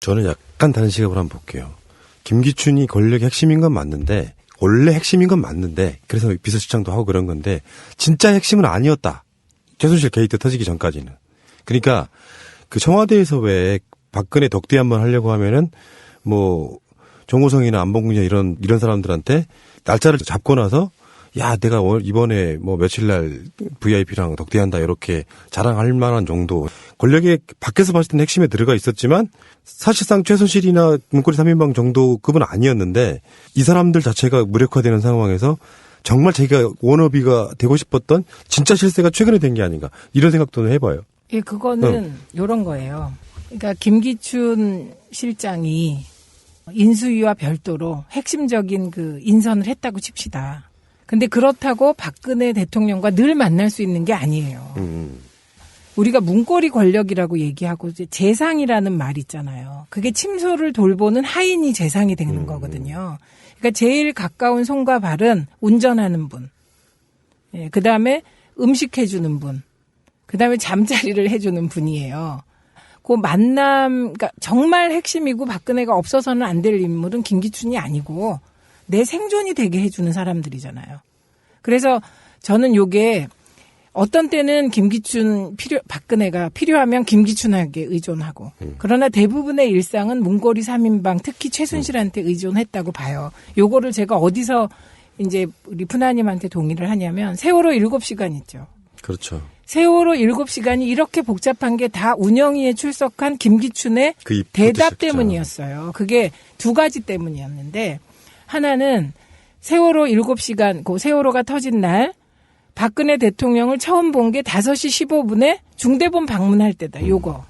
저는 약간 다른 시각으로 한번 볼게요. 김기춘이 권력의 핵심인 건 맞는데, 원래 핵심인 건 맞는데, 그래서 비서실장도 하고 그런 건데, 진짜 핵심은 아니었다. 최순실 게이트 터지기 전까지는. 그러니까 그 청와대에서 왜 박근혜 덕대 한번 하려고 하면은 뭐 정호성이나 안봉근이나 이런 사람들한테 날짜를 잡고 나서 야 내가 이번에 뭐 며칠 날 VIP랑 덕대한다 이렇게 자랑할 만한 정도 권력의 밖에서 봤을 때는 핵심에 들어가 있었지만 사실상 최순실이나 문고리 3인방 정도 급은 아니었는데 이 사람들 자체가 무력화되는 상황에서 정말 자기가 워너비가 되고 싶었던 진짜 실세가 최근에 된 게 아닌가 이런 생각도 해봐요. 예, 그거는 요런 거예요. 그러니까 김기춘 실장이 인수위와 별도로 핵심적인 그 인선을 했다고 칩시다. 근데 그렇다고 박근혜 대통령과 늘 만날 수 있는 게 아니에요. 우리가 문고리 권력이라고 얘기하고 이제 재상이라는 말 있잖아요. 그게 침소를 돌보는 하인이 재상이 되는 거거든요. 그러니까 제일 가까운 손과 발은 운전하는 분. 예, 그다음에 음식 해주는 분. 그다음에 잠자리를 해주는 분이에요. 그 만남, 그러니까 정말 핵심이고 박근혜가 없어서는 안 될 인물은 김기춘이 아니고 내 생존이 되게 해주는 사람들이잖아요. 그래서 저는 요게 어떤 때는 박근혜가 필요하면 김기춘에게 의존하고 그러나 대부분의 일상은 문고리 3인방 특히 최순실한테 의존했다고 봐요. 요거를 제가 어디서 이제 우리 푸나님한테 동의를 하냐면 세월호 7시간 있죠. 그렇죠. 세월호 7시간이 이렇게 복잡한 게 다 운영위에 출석한 김기춘의 그 대답 때문이었어요. 그게 두 가지 때문이었는데 하나는 세월호 7시간, 그 세월호가 터진 날 박근혜 대통령을 처음 본 게 5시 15분에 중대본 방문할 때다. 요거.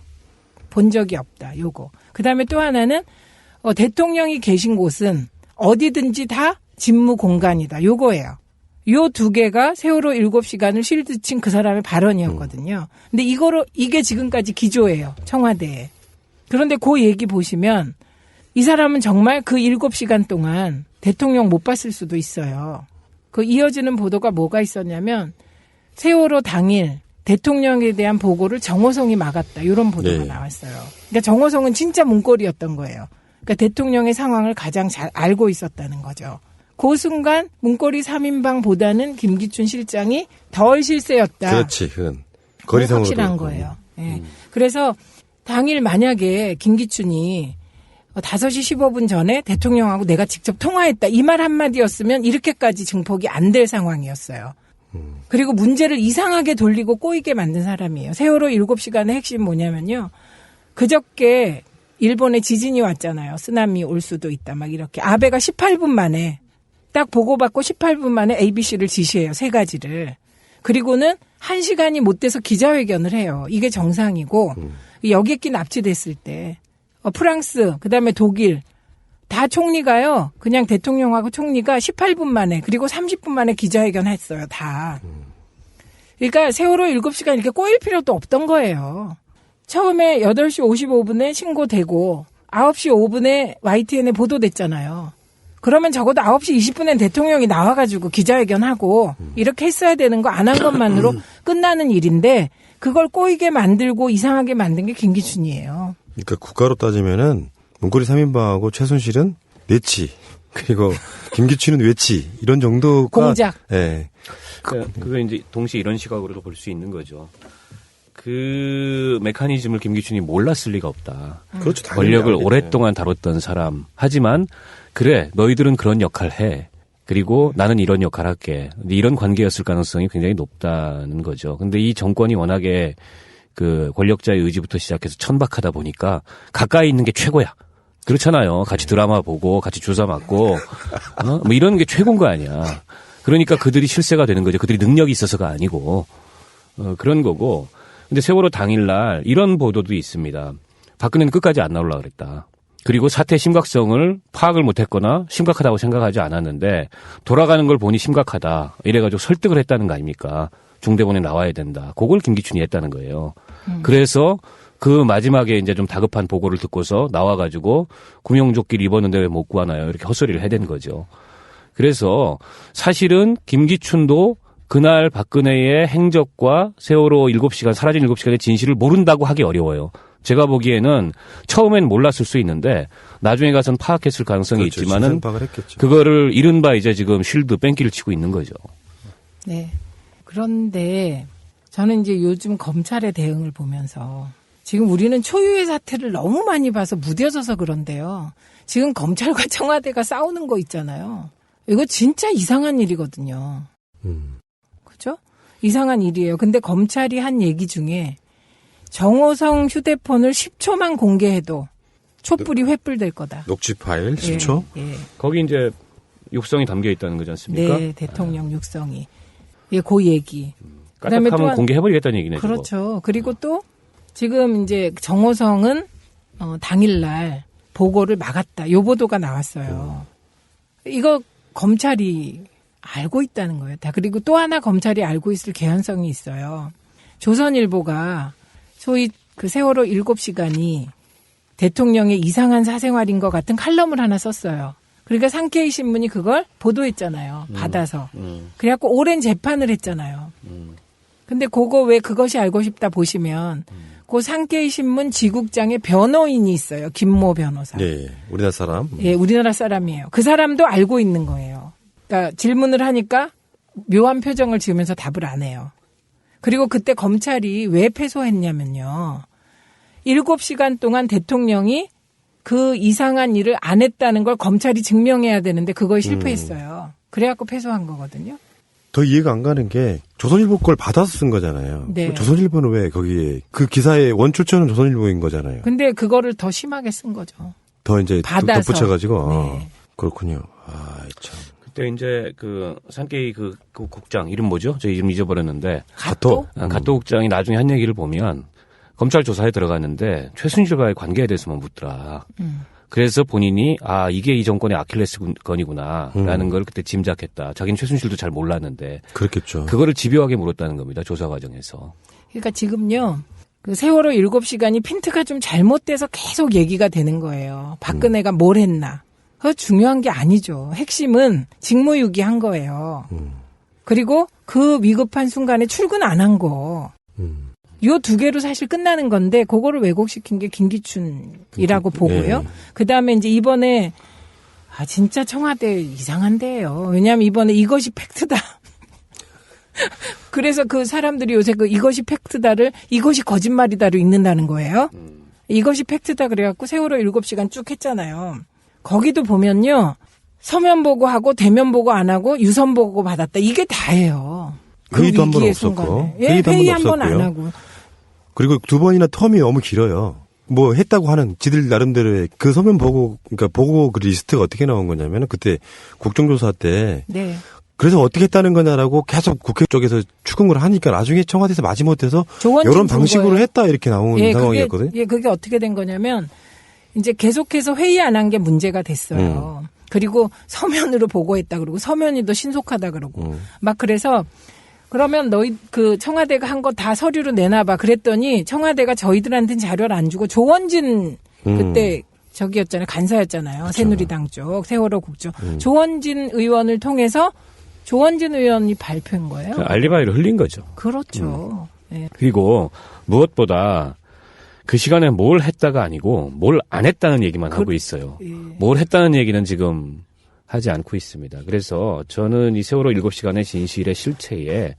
본 적이 없다. 요거. 그다음에 또 하나는 대통령이 계신 곳은 어디든지 다 직무 공간이다. 요거예요. 요 두 개가 세월호 7시간을 실드 친 그 사람의 발언이었거든요. 근데 이게 지금까지 기조예요. 청와대에. 그런데 그 얘기 보시면 이 사람은 정말 그 7시간 동안 대통령 못 봤을 수도 있어요. 그 이어지는 보도가 뭐가 있었냐면 세월호 당일 대통령에 대한 보고를 정호성이 막았다. 이런 보도가 나왔어요. 그러니까 정호성은 진짜 문고리였던 거예요. 그러니까 대통령의 상황을 가장 잘 알고 있었다는 거죠. 그 순간 문고리 3인방보다는 김기춘 실장이 덜 실세였다. 그렇지. 그건 거리상으로 확실한 거예요. 네. 그래서 당일 만약에 김기춘이 5시 15분 전에 대통령하고 내가 직접 통화했다. 이 말 한마디였으면 이렇게까지 증폭이 안 될 상황이었어요. 그리고 문제를 이상하게 돌리고 꼬이게 만든 사람이에요. 세월호 7시간의 핵심 뭐냐면요. 그저께 일본에 지진이 왔잖아요. 쓰나미 올 수도 있다. 막 이렇게. 아베가 18분 만에 딱 보고받고 18분 만에 ABC를 지시해요. 3가지를. 그리고는 1시간이 못 돼서 기자회견을 해요. 이게 정상이고 여객기 납치됐을 때 프랑스 그다음에 독일 다 총리가요. 그냥 대통령하고 총리가 18분 만에 그리고 30분 만에 기자회견 했어요. 다. 그러니까 세월호 7시간 이렇게 꼬일 필요도 없던 거예요. 처음에 8시 55분에 신고되고 9시 5분에 YTN에 보도됐잖아요. 그러면 적어도 9시 20분엔 대통령이 나와가지고 기자회견하고 이렇게 했어야 되는 거 안 한 것만으로 끝나는 일인데 그걸 꼬이게 만들고 이상하게 만든 게 김기춘이에요. 그러니까 국가로 따지면은 문고리 3인방하고 최순실은 내치 그리고 김기춘은 외치 이런 정도가 공작. 예. 그거 이제 동시에 이런 시각으로도 볼 수 있는 거죠. 그 메커니즘을 김기춘이 몰랐을 리가 없다. 그렇죠. 권력을 오랫동안 다뤘던 사람. 하지만 그래 너희들은 그런 역할 해. 그리고 나는 이런 역할 할게. 이런 관계였을 가능성이 굉장히 높다는 거죠. 근데 이 정권이 워낙에 그 권력자의 의지부터 시작해서 천박하다 보니까 가까이 있는 게 최고야. 그렇잖아요. 같이 드라마 보고 같이 주사 맞고 뭐 이런 게 최고인 거 아니야. 그러니까 그들이 실세가 되는 거죠. 그들이 능력이 있어서가 아니고 그런 거고. 근데 세월호 당일날 이런 보도도 있습니다. 박근혜는 끝까지 안 나오려고 그랬다. 그리고 사태의 심각성을 파악을 못했거나 심각하다고 생각하지 않았는데 돌아가는 걸 보니 심각하다. 이래가지고 설득을 했다는 거 아닙니까? 중대본에 나와야 된다. 그걸 김기춘이 했다는 거예요. 그래서 그 마지막에 이제 좀 다급한 보고를 듣고서 나와가지고 구명조끼를 입었는데 왜 못 구하나요? 이렇게 헛소리를 해댄 거죠. 그래서 사실은 김기춘도 그날 박근혜의 행적과 세월호 7시간, 사라진 7시간의 진실을 모른다고 하기 어려워요. 제가 보기에는 처음엔 몰랐을 수 있는데 나중에 가서는 파악했을 가능성이 그렇죠. 있지만은 진상 파악을 했겠죠. 그거를 이른바 이제 지금 쉴드 뺑기를 치고 있는 거죠. 네. 그런데 저는 이제 요즘 검찰의 대응을 보면서 지금 우리는 초유의 사태를 너무 많이 봐서 무뎌져서 그런데요. 지금 검찰과 청와대가 싸우는 거 있잖아요. 이거 진짜 이상한 일이거든요. 그죠? 이상한 일이에요. 근데 검찰이 한 얘기 중에 정호성 휴대폰을 10초만 공개해도 촛불이 횃불될 거다. 녹취 파일 10초? 예. 거기 이제 육성이 담겨 있다는 거지 않습니까? 네, 대통령 육성이. 예, 그 얘기. 그다음에 까딱하면 또한 공개해버리겠다는 얘기네. 그렇죠. 그리고 또 지금 이제 정호성은 당일날 보고를 막았다. 요 보도가 나왔어요. 이거 검찰이 알고 있다는 거예요. 다. 그리고 또 하나 검찰이 알고 있을 개연성이 있어요. 조선일보가 소위 그 세월호 7시간이 대통령의 이상한 사생활인 것 같은 칼럼을 하나 썼어요. 그러니까 상케이 신문이 그걸 보도했잖아요. 받아서. 그래갖고 오랜 재판을 했잖아요. 근데 그거 왜 그것이 알고 싶다 보시면 그 상케이 신문 지국장의 변호인이 있어요. 김모 변호사. 예, 우리나라 사람. 예, 우리나라 사람이에요. 그 사람도 알고 있는 거예요. 그러니까 질문을 하니까 묘한 표정을 지으면서 답을 안 해요. 그리고 그때 검찰이 왜 패소했냐면요. 7시간 동안 대통령이 그 이상한 일을 안 했다는 걸 검찰이 증명해야 되는데 그걸 실패했어요. 그래갖고 패소한 거거든요. 더 이해가 안 가는 게 조선일보 걸 받아서 쓴 거잖아요. 네. 조선일보는 왜 거기에 그 기사의 원출처는 조선일보인 거잖아요. 근데 그거를 더 심하게 쓴 거죠. 더 이제 받아서. 덧붙여가지고 네. 그렇군요. 아 참. 그때 이제 그 상케이 그 국장 이름 뭐죠? 저 이름 잊어버렸는데 가토. 가토 국장이 나중에 한 얘기를 보면 검찰 조사에 들어갔는데 최순실과의 관계에 대해서만 묻더라. 그래서 본인이 이게 이 정권의 아킬레스건이구나라는 걸 그때 짐작했다. 자기는 최순실도 잘 몰랐는데 그렇겠죠. 그거를 집요하게 물었다는 겁니다. 조사 과정에서. 그러니까 지금요. 그 세월호 7시간이 핀트가 좀 잘못돼서 계속 얘기가 되는 거예요. 박근혜가 뭘 했나. 그거 중요한 게 아니죠. 핵심은 직무유기한 거예요. 그리고 그 위급한 순간에 출근 안 한 거. 요 두 개로 사실 끝나는 건데 그거를 왜곡시킨 게 김기춘이라고 보고요. 네. 그다음에 이제 이번에 진짜 청와대 이상한데요. 왜냐하면 이번에 이것이 팩트다. 그래서 그 사람들이 요새 그 이것이 팩트다를 이것이 거짓말이다로 읽는다는 거예요. 이것이 팩트다 그래갖고 세월호 7시간 쭉 했잖아요. 거기도 보면요. 서면 보고하고 대면 보고 안 하고 유선 보고 받았다. 이게 다예요. 그 회의도 한 번 위기의 없었고. 순간에. 예, 회의도 회의 한 한 번 번 안 없었고요. 하고. 그리고 두 번이나 텀이 너무 길어요. 뭐 했다고 하는 지들 나름대로의 그 서면 보고 그러니까 보고 그 리스트가 어떻게 나온 거냐면은 그때 국정조사 때 네. 그래서 어떻게 했다는 거냐라고 계속 국회 쪽에서 추궁을 하니까 나중에 청와대에서 마지못해서 조원진 이런 준 방식으로 거예요. 했다 이렇게 나온 상황이었거든요. 그게 어떻게 된 거냐면 이제 계속해서 회의 안 한 게 문제가 됐어요. 그리고 서면으로 보고했다 그러고 서면이 더 신속하다 그러고 막 그래서 그러면 너희 그 청와대가 한 거 다 서류로 내놔봐 그랬더니 청와대가 저희들한테는 자료를 안 주고 조원진 그때 저기였잖아요. 간사였잖아요. 그렇죠. 새누리당 쪽 세월호 국정 조원진 의원을 통해서 조원진 의원이 발표한 거예요. 알리바이를 흘린 거죠. 그렇죠. 네. 그리고 무엇보다 그 시간에 뭘 했다가 아니고 뭘 안 했다는 얘기만 하고 있어요. 예. 뭘 했다는 얘기는 지금 하지 않고 있습니다. 그래서 저는 이 세월호 7시간의 진실의 실체에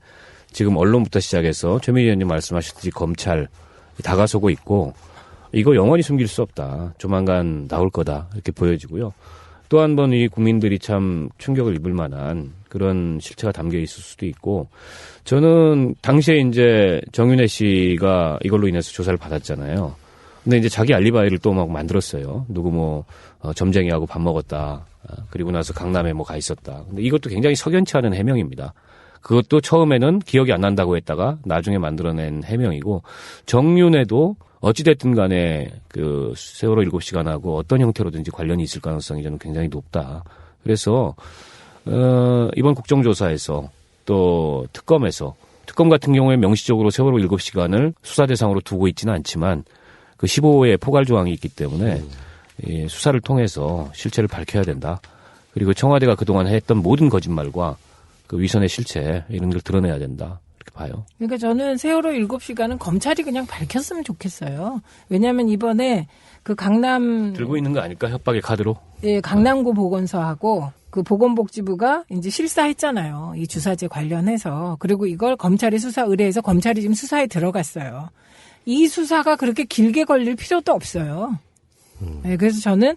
지금 언론부터 시작해서 최민희 의원님 말씀하셨듯이 검찰 다가서고 있고 이거 영원히 숨길 수 없다. 조만간 나올 거다. 이렇게 보여지고요. 또 한 번 이 국민들이 참 충격을 입을 만한 그런 실체가 담겨 있을 수도 있고 저는 당시에 이제 정윤회 씨가 이걸로 인해서 조사를 받았잖아요. 근데 이제 자기 알리바이를 또 막 만들었어요. 누구 점쟁이하고 밥 먹었다. 그리고 나서 강남에 가 있었다. 근데 이것도 굉장히 석연치 않은 해명입니다. 그것도 처음에는 기억이 안 난다고 했다가 나중에 만들어낸 해명이고 정윤회도 어찌됐든 간에 그 세월호 7시간하고 어떤 형태로든지 관련이 있을 가능성이 저는 굉장히 높다. 그래서 이번 국정조사에서 또 특검 같은 경우에 명시적으로 세월호 7시간을 수사 대상으로 두고 있지는 않지만 그 15호의 포괄 조항이 있기 때문에 이 수사를 통해서 실체를 밝혀야 된다. 그리고 청와대가 그동안 했던 모든 거짓말과 그 위선의 실체 이런 걸 드러내야 된다. 이렇게 봐요. 그러니까 저는 세월호 7시간은 검찰이 그냥 밝혔으면 좋겠어요. 왜냐하면 이번에 그 강남 들고 있는 거 아닐까? 협박의 카드로. 예, 강남구 보건소하고 그 보건복지부가 이제 실사했잖아요. 이 주사제 관련해서. 그리고 이걸 검찰이 수사 의뢰해서 검찰이 지금 수사에 들어갔어요. 이 수사가 그렇게 길게 걸릴 필요도 없어요. 네, 그래서 저는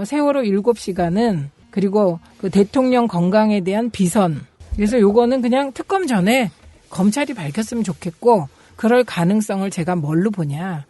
세월호 7시간은 그리고 그 대통령 건강에 대한 비선. 그래서 요거는 그냥 특검 전에 검찰이 밝혔으면 좋겠고 그럴 가능성을 제가 뭘로 보냐.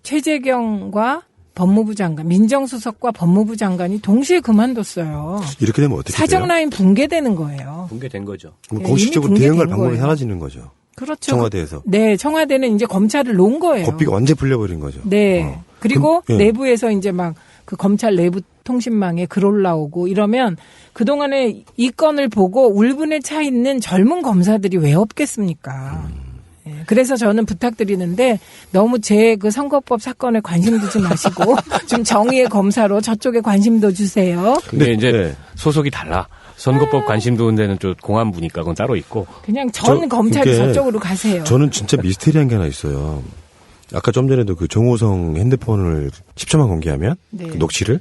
최재경과 법무부 장관, 민정수석과 법무부 장관이 동시에 그만뒀어요. 이렇게 되면 어떻게 사정 돼요? 라인 붕괴되는 거예요. 붕괴된 거죠. 그럼 예, 공식적으로 이미 대응할 붕괴된 방법이 거예요. 사라지는 거죠. 그렇죠. 청와대에서. 네, 청와대는 이제 검찰을 놓은 거예요. 고삐가 완전 풀려버린 거죠. 네. 그리고 그럼, 예. 내부에서 이제 막 그 검찰 내부 통신망에 글 올라오고 이러면 그동안에 이 건을 보고 울분에 차 있는 젊은 검사들이 왜 없겠습니까? 예, 그래서 저는 부탁드리는데 너무 제 그 선거법 사건에 관심 두지 마시고 좀 정의의 검사로 저쪽에 관심도 주세요. 근데 이제 네. 소속이 달라. 선거법 관심 두는 데는 좀 공안부니까 그건 따로 있고. 그냥 전 검찰이 이게 저쪽으로 가세요. 저는 진짜 미스테리한 게 하나 있어요. 아까 좀 전에도 그 정호성 핸드폰을 10초만 공개하면 네. 그 녹취를.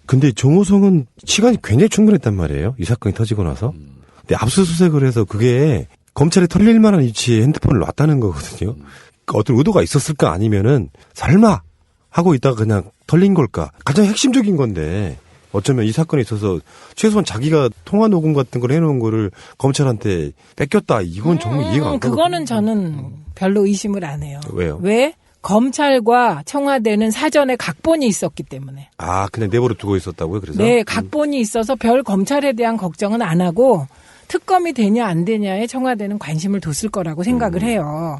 근데 정호성은 시간이 굉장히 충분했단 말이에요. 이 사건이 터지고 나서. 근데 압수수색을 해서 그게 검찰에 털릴 만한 위치에 핸드폰을 놨다는 거거든요. 그 어떤 의도가 있었을까 아니면은 설마 하고 있다가 그냥 털린 걸까. 가장 핵심적인 건데 어쩌면 이 사건에 있어서 최소한 자기가 통화 녹음 같은 걸 해놓은 거를 검찰한테 뺏겼다. 이건 정말 이해가 안 가거든요. 그거는 저는 별로 의심을 안 해요. 왜요? 왜? 검찰과 청와대는 사전에 각본이 있었기 때문에. 아, 그냥 내버려 두고 있었다고요? 그래서? 네, 각본이 있어서 별 검찰에 대한 걱정은 안 하고 특검이 되냐 안 되냐에 청와대는 관심을 뒀을 거라고 생각을 해요.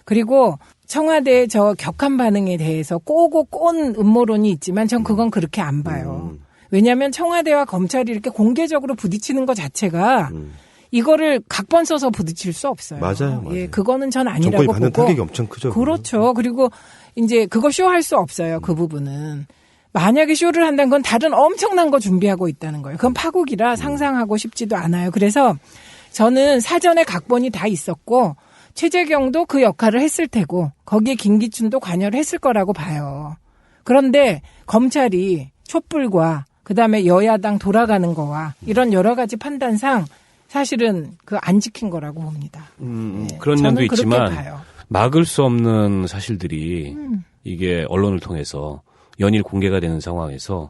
그리고 청와대의 저 격한 반응에 대해서 꼬고 꼰 음모론이 있지만 전 그건 그렇게 안 봐요. 왜냐하면 청와대와 검찰이 이렇게 공개적으로 부딪히는 것 자체가 이거를 각본 써서 부딪힐 수 없어요. 맞아요, 맞아요. 예, 그거는 전 아니라고 정권이 받는 보고. 타격이 엄청 크죠. 그렇죠. 그리고 이제 그거 쇼할 수 없어요. 그 부분은. 만약에 쇼를 한다는 건 다른 엄청난 거 준비하고 있다는 거예요. 그건 파국이라 상상하고 싶지도 않아요. 그래서 저는 사전에 각본이 다 있었고 최재경도 그 역할을 했을 테고 거기에 김기춘도 관여를 했을 거라고 봐요. 그런데 검찰이 촛불과 그다음에 여야당 돌아가는 거와 이런 여러 가지 판단상 사실은 그 안 지킨 거라고 봅니다. 네, 그런 저는 면도 그렇게 있지만 봐요. 막을 수 없는 사실들이 이게 언론을 통해서 연일 공개가 되는 상황에서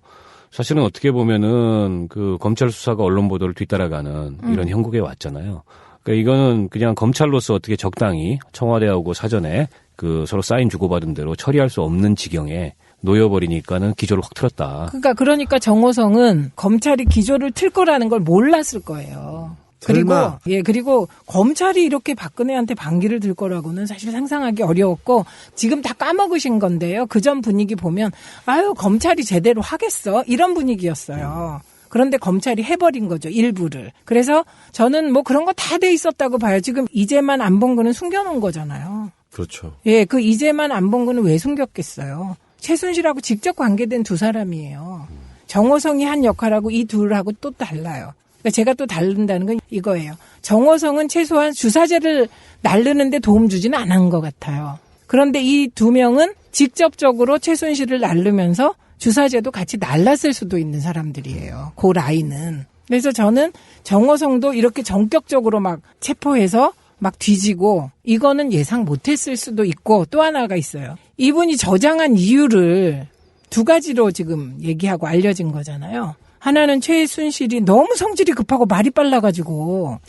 사실은 어떻게 보면은 그 검찰 수사가 언론 보도를 뒤따라가는 이런 형국에 왔잖아요. 그러니까 이거는 그냥 검찰로서 어떻게 적당히 청와대하고 사전에 그 서로 사인 주고받은 대로 처리할 수 없는 지경에 놓여버리니까는 기조를 확 틀었다. 그러니까 정호성은 검찰이 기조를 틀 거라는 걸 몰랐을 거예요. 설마. 그리고 검찰이 이렇게 박근혜한테 반기를 들 거라고는 사실 상상하기 어려웠고 지금 다 까먹으신 건데요. 그전 분위기 보면 아유 검찰이 제대로 하겠어 이런 분위기였어요. 그런데 검찰이 해버린 거죠. 일부를. 그래서 저는 뭐 그런 거 다 돼 있었다고 봐요. 지금 이재만 안봉근은 숨겨놓은 거잖아요. 그렇죠. 예, 그 이재만 안봉근은 왜 숨겼겠어요. 최순실하고 직접 관계된 두 사람이에요. 정호성이 한 역할하고 이 둘하고 또 달라요. 그러니까 제가 또 다른다는 건 이거예요. 정호성은 최소한 주사제를 날르는데 도움 주지는 않은 것 같아요. 그런데 이 두 명은 직접적으로 최순실을 날르면서 주사제도 같이 날랐을 수도 있는 사람들이에요. 그 라인은. 그래서 저는 정호성도 이렇게 전격적으로 막 체포해서 막 뒤지고 이거는 예상 못했을 수도 있고 또 하나가 있어요. 이분이 저장한 이유를 두 가지로 지금 얘기하고 알려진 거잖아요. 하나는 최순실이 너무 성질이 급하고 말이 빨라가지고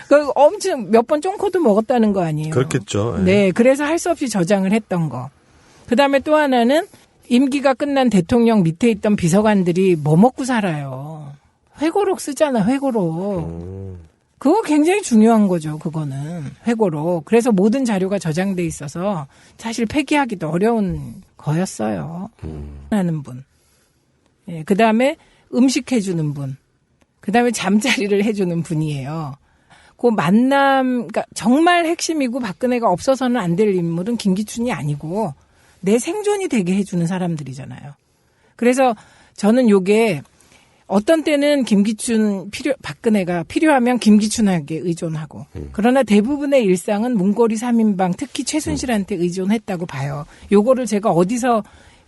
그 엄청 몇 번 쫑코도 먹었다는 거 아니에요. 그렇겠죠. 예. 네, 그래서 할 수 없이 저장을 했던 거. 그다음에 또 하나는 임기가 끝난 대통령 밑에 있던 비서관들이 뭐 먹고 살아요. 회고록 쓰잖아, 회고록. 그거 굉장히 중요한 거죠, 그거는. 회고록. 그래서 모든 자료가 저장돼 있어서 사실 폐기하기도 어려운 거였어요. 하는 분. 예, 그 다음에 음식 해주는 분. 그 다음에 잠자리를 해주는 분이에요. 그 만남, 그러니까 정말 핵심이고 박근혜가 없어서는 안 될 인물은 김기춘이 아니고 내 생존이 되게 해주는 사람들이잖아요. 그래서 저는 요게 어떤 때는 박근혜가 필요하면 김기춘에게 의존하고 그러나 대부분의 일상은 문고리 3인방 특히 최순실한테 의존했다고 봐요. 요거를 제가 어디서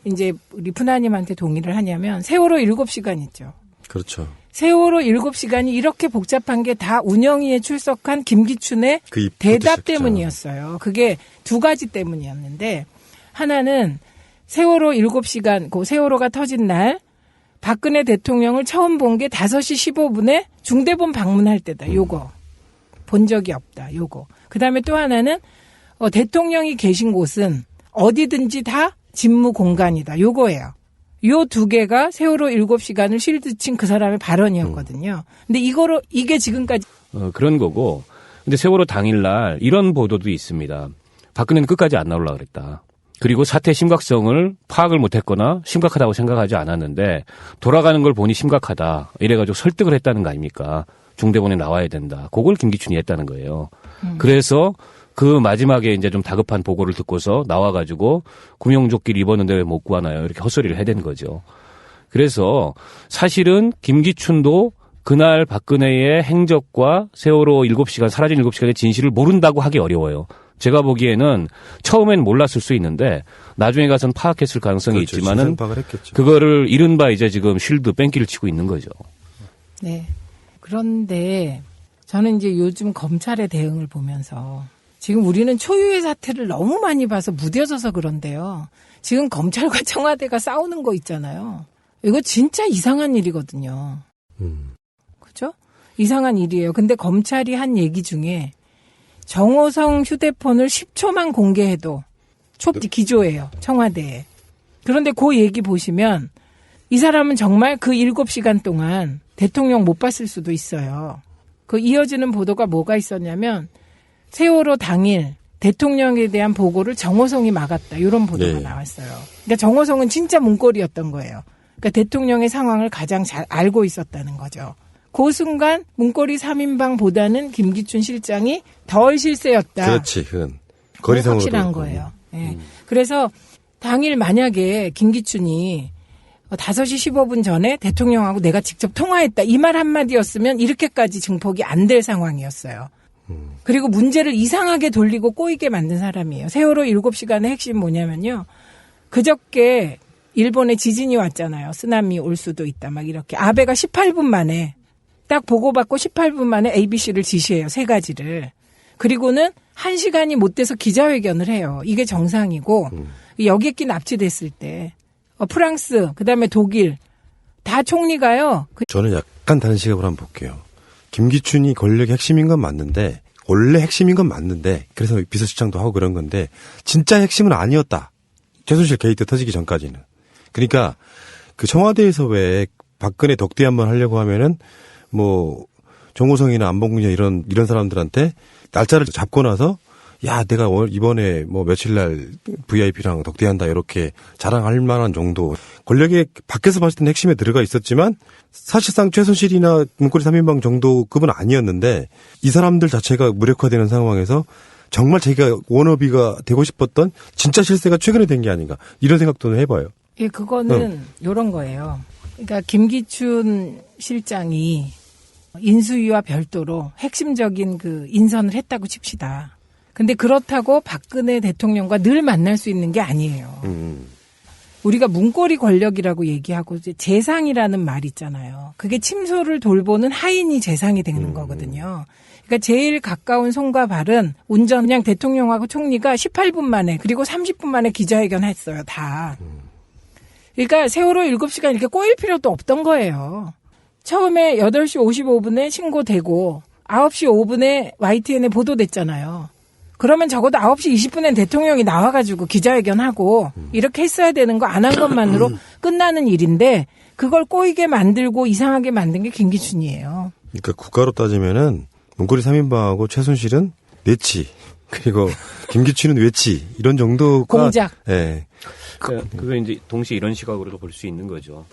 이제 우리 푸나님한테 동의를 하냐면 세월호 7시간 있죠. 그렇죠. 세월호 7시간이 이렇게 복잡한 게 다 운영위에 출석한 김기춘의 그 대답 시작했죠. 때문이었어요. 그게 두 가지 때문이었는데 하나는 세월호 7시간, 그 세월호가 터진 날 박근혜 대통령을 처음 본 게 5시 15분에 중대본 방문할 때다. 요거. 본 적이 없다. 요거. 그다음에 또 하나는 대통령이 계신 곳은 어디든지 다 직무 공간이다. 요거예요. 요 두 개가 세월호 7시간을 실드 친 그 사람의 발언이었거든요. 근데 이게 지금까지 그런 거고. 근데 세월호 당일날 이런 보도도 있습니다. 박근혜는 끝까지 안 나오려고 그랬다. 그리고 사태 심각성을 파악을 못했거나 심각하다고 생각하지 않았는데 돌아가는 걸 보니 심각하다. 이래가지고 설득을 했다는 거 아닙니까? 중대본에 나와야 된다. 그걸 김기춘이 했다는 거예요. 그래서 그 마지막에 이제 좀 다급한 보고를 듣고서 나와가지고 구명조끼를 입었는데 왜 못 구하나요? 이렇게 헛소리를 해댄 거죠. 그래서 사실은 김기춘도 그날 박근혜의 행적과 세월호 7시간, 사라진 7시간의 진실을 모른다고 하기 어려워요. 제가 보기에는 처음엔 몰랐을 수 있는데 나중에 가서는 파악했을 가능성이 그렇죠. 있지만은 파악을 했겠죠. 그거를 이른바 이제 지금 쉴드 뺑기를 치고 있는 거죠. 네. 그런데 저는 이제 요즘 검찰의 대응을 보면서 지금 우리는 초유의 사태를 너무 많이 봐서 무뎌져서 그런데요. 지금 검찰과 청와대가 싸우는 거 있잖아요. 이거 진짜 이상한 일이거든요. 그죠? 이상한 일이에요. 근데 검찰이 한 얘기 중에 정호성 휴대폰을 10초만 공개해도 기조예요. 청와대에. 그런데 그 얘기 보시면 이 사람은 정말 그 7시간 동안 대통령 못 봤을 수도 있어요. 그 이어지는 보도가 뭐가 있었냐면 세월호 당일 대통령에 대한 보고를 정호성이 막았다. 이런 보도가 나왔어요. 그러니까 정호성은 진짜 문고리였던 거예요. 그러니까 대통령의 상황을 가장 잘 알고 있었다는 거죠. 그 순간 문고리 3인방보다는 김기춘 실장이 덜 실세였다. 그렇지. 그건 거리상으로 확실한 거예요. 네. 그래서 당일 만약에 김기춘이 5시 15분 전에 대통령하고 내가 직접 통화했다. 이 말 한마디였으면 이렇게까지 증폭이 안 될 상황이었어요. 그리고 문제를 이상하게 돌리고 꼬이게 만든 사람이에요. 세월호 7시간의 핵심 뭐냐면요. 그저께 일본에 지진이 왔잖아요. 쓰나미 올 수도 있다. 막 이렇게. 아베가 18분 만에 딱 보고받고 18분 만에 ABC를 지시해요. 3가지를. 그리고는 1시간이 못 돼서 기자회견을 해요. 이게 정상이고 여객기 납치됐을 때 프랑스 그다음에 독일 다 총리가요. 저는 약간 다른 시각으로 한번 볼게요. 김기춘이 권력의 핵심인 건 맞는데 원래 핵심인 건 맞는데 그래서 비서실장도 하고 그런 건데 진짜 핵심은 아니었다. 최순실 게이트 터지기 전까지는. 그러니까 그 청와대에서 왜 박근혜 덕대 한번 하려고 하면은 뭐 정호성이나 안봉근이나 이런 사람들한테 날짜를 잡고 나서 야 내가 이번에 뭐 며칠 날 VIP랑 덕대한다 이렇게 자랑할 만한 정도 권력의 밖에서 봤을 때는 핵심에 들어가 있었지만 사실상 최순실이나 문고리 3인방 정도 급은 아니었는데 이 사람들 자체가 무력화되는 상황에서 정말 자기가 워너비가 되고 싶었던 진짜 실세가 최근에 된 게 아닌가 이런 생각도 해봐요. 예, 그거는 이런 거예요. 그러니까 김기춘 실장이 인수위와 별도로 핵심적인 그 인선을 했다고 칩시다. 근데 그렇다고 박근혜 대통령과 늘 만날 수 있는 게 아니에요. 우리가 문고리 권력이라고 얘기하고 이제 재상이라는 말 있잖아요. 그게 침소를 돌보는 하인이 재상이 되는 거거든요. 그러니까 제일 가까운 손과 발은 그냥 대통령하고 총리가 18분 만에 그리고 30분 만에 기자회견 했어요. 다. 그러니까 세월호 7시간 이렇게 꼬일 필요도 없던 거예요. 처음에 8시 55분에 신고되고 9시 5분에 YTN에 보도됐잖아요. 그러면 적어도 9시 20분엔 대통령이 나와가지고 기자회견하고 이렇게 했어야 되는 거 안 한 것만으로 끝나는 일인데 그걸 꼬이게 만들고 이상하게 만든 게 김기춘이에요. 그러니까 국가로 따지면은 문고리 3인방하고 최순실은 내치 그리고 김기춘은 외치 이런 정도가 공작. 예. 그거 이제 동시에 이런 시각으로도 볼 수 있는 거죠.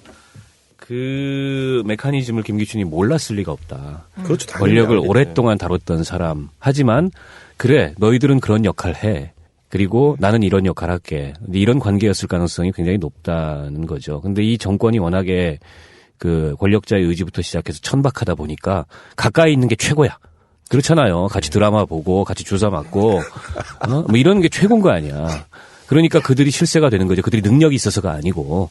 그 메커니즘을 김기춘이 몰랐을 리가 없다. 그렇죠. 당연히 권력을 알겠네. 오랫동안 다뤘던 사람. 하지만 그래 너희들은 그런 역할 해. 그리고 나는 이런 역할 할게. 근데 이런 관계였을 가능성이 굉장히 높다는 거죠. 근데 이 정권이 워낙에 그 권력자의 의지부터 시작해서 천박하다 보니까 가까이 있는 게 최고야. 그렇잖아요. 같이 드라마 보고 같이 주사 맞고 뭐 이런 게 최고인 거 아니야. 그러니까 그들이 실세가 되는 거죠. 그들이 능력이 있어서가 아니고.